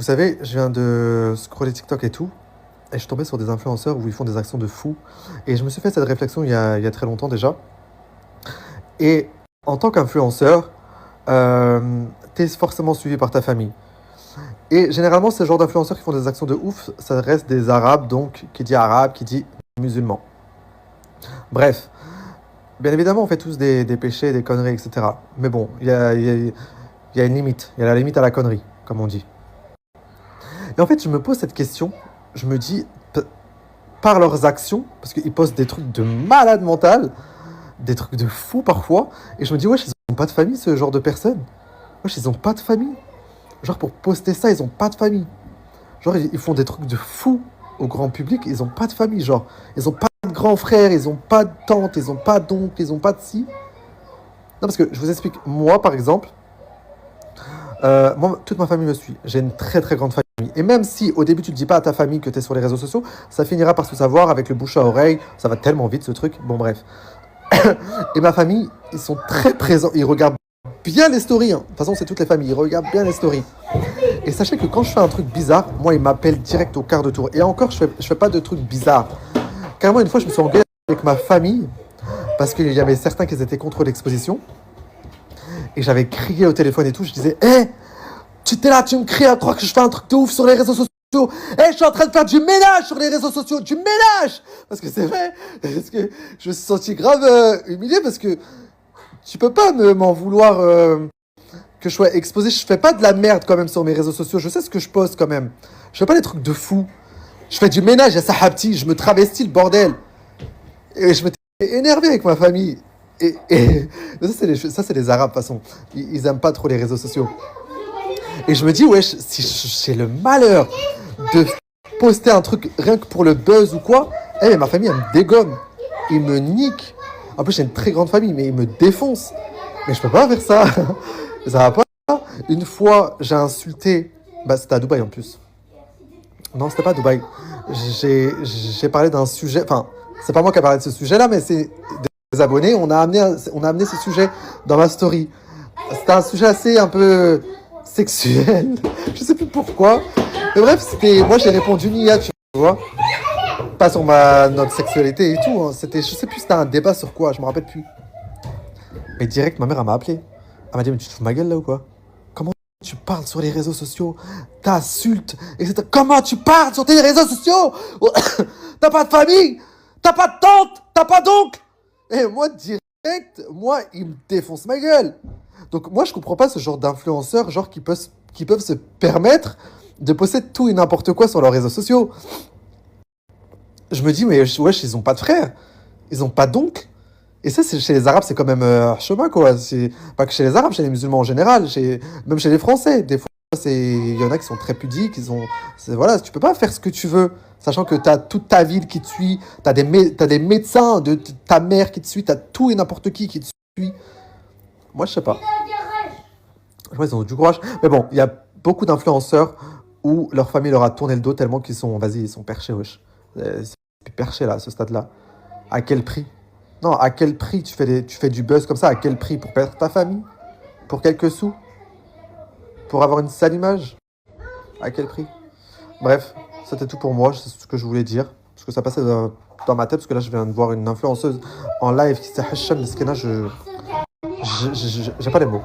Vous savez, je viens de scroller TikTok et tout, et je suis tombé sur des influenceurs où ils font des actions de fou. Et je me suis fait cette réflexion il y a très longtemps déjà. Et en tant qu'influenceur, t'es forcément suivi par ta famille. Et généralement, ces genres d'influenceurs qui font des actions de ouf, ça reste des arabes, donc qui dit arabe, qui dit musulman. Bref, bien évidemment, on fait tous des péchés, des conneries, etc. Mais bon, il y a une limite. Il y a la limite à la connerie, comme on dit. Et en fait, je me pose cette question. Je me dis, par leurs actions, parce qu'ils postent des trucs de malade mental, des trucs de fou parfois, et je me dis, wesh, ils ont pas de famille, ce genre de personnes. Wesh, ils ont pas de famille. Genre, pour poster ça, ils ont pas de famille. Genre, ils font des trucs de fou au grand public, ils ont pas de famille. Genre, ils ont pas de grand frère, ils ont pas de tante, ils ont pas d'oncle, ils ont pas de ci. Non, parce que je vous explique, moi, par exemple, moi, toute ma famille me suit. J'ai une très très grande famille. Et même si au début tu ne dis pas à ta famille que tu es sur les réseaux sociaux, ça finira par se savoir avec le bouche à oreille. Ça va tellement vite ce truc. Bon, bref. Et ma famille, ils sont très présents. Ils regardent bien les stories. Hein. De toute façon, c'est toutes les familles. Ils regardent bien les stories. Et sachez que quand je fais un truc bizarre, moi, ils m'appellent direct au quart de tour. Et encore, je fais pas de trucs bizarres. Carrément, une fois, je me suis engueulé avec ma famille parce qu'il y avait certains qui étaient contre l'exposition. Et j'avais crié au téléphone et tout. Je disais, hé, tu étais là, tu me cries à croire que je fais un truc de ouf sur les réseaux sociaux. Hé, je suis en train de faire du ménage sur les réseaux sociaux. Du ménage. Parce que c'est vrai. Parce que je me suis senti grave humilié parce que tu peux pas m'en vouloir que je sois exposé. Je fais pas de la merde quand même sur mes réseaux sociaux. Je sais ce que je poste quand même. Je fais pas des trucs de fou. Je fais du ménage à Sahabti. Je me travestis le bordel. Et je m'étais énervé avec ma famille. Et ça, c'est les Arabes, de toute façon. Ils aiment pas trop les réseaux sociaux. Et je me dis, wesh, si j'ai le malheur de poster un truc rien que pour le buzz ou quoi, mais ma famille, elle me dégomme. Ils me niquent. En plus, j'ai une très grande famille, mais ils me défoncent. Mais je peux pas faire ça. Ça va pas. Une fois, j'ai insulté. C'était à Dubaï en plus. Non, c'était pas à Dubaï. J'ai parlé d'un sujet. Enfin, c'est pas moi qui ai parlé de ce sujet-là, mais c'est des abonnés. On a amené ce sujet dans ma story. C'était un sujet assez un peu sexuel. Je sais plus pourquoi. Mais bref, moi j'ai répondu Nia, tu vois. Pas sur notre sexualité et tout. Hein. Je sais plus, c'était un débat sur quoi, je me rappelle plus. Mais direct, ma mère, elle m'a appelé. Elle m'a dit, mais tu te fous de ma gueule là ou quoi? Comment tu parles sur les réseaux sociaux? T'insultes, etc. Comment tu parles sur tes réseaux sociaux? T'as pas de famille? T'as pas de tante? T'as pas d'oncle? Et moi, direct, il me défonce ma gueule. Donc moi, je comprends pas ce genre d'influenceurs, genre qui peuvent se permettre de poster tout et n'importe quoi sur leurs réseaux sociaux. Je me dis, mais wesh, ils ont pas de frères, ils ont pas d'oncle. Et ça, chez les Arabes, c'est quand même chemin, quoi. C'est pas que chez les Arabes, chez les musulmans en général, même chez les Français. Des fois, il y en a qui sont très pudiques, voilà, tu peux pas faire ce que tu veux, sachant que t'as toute ta ville qui te suit, t'as des médecins de ta mère qui te suit, t'as tout et n'importe qui te suit. Moi, je sais pas. Je vois, ils ont du courage. Mais bon, il y a beaucoup d'influenceurs où leur famille leur a tourné le dos tellement ils sont perchés, wesh. C'est perché, là, à ce stade-là. À quel prix? Non, à quel prix tu fais du buzz comme ça? À quel prix? Pour perdre ta famille? Pour quelques sous? Pour avoir une sale image? À quel prix? Bref, c'était tout pour moi, c'est ce que je voulais dire. Parce que ça passait dans ma tête, parce que là, je viens de voir une influenceuse en live qui s'est Hacham, mais ce qu'elle a, j'ai pas les mots.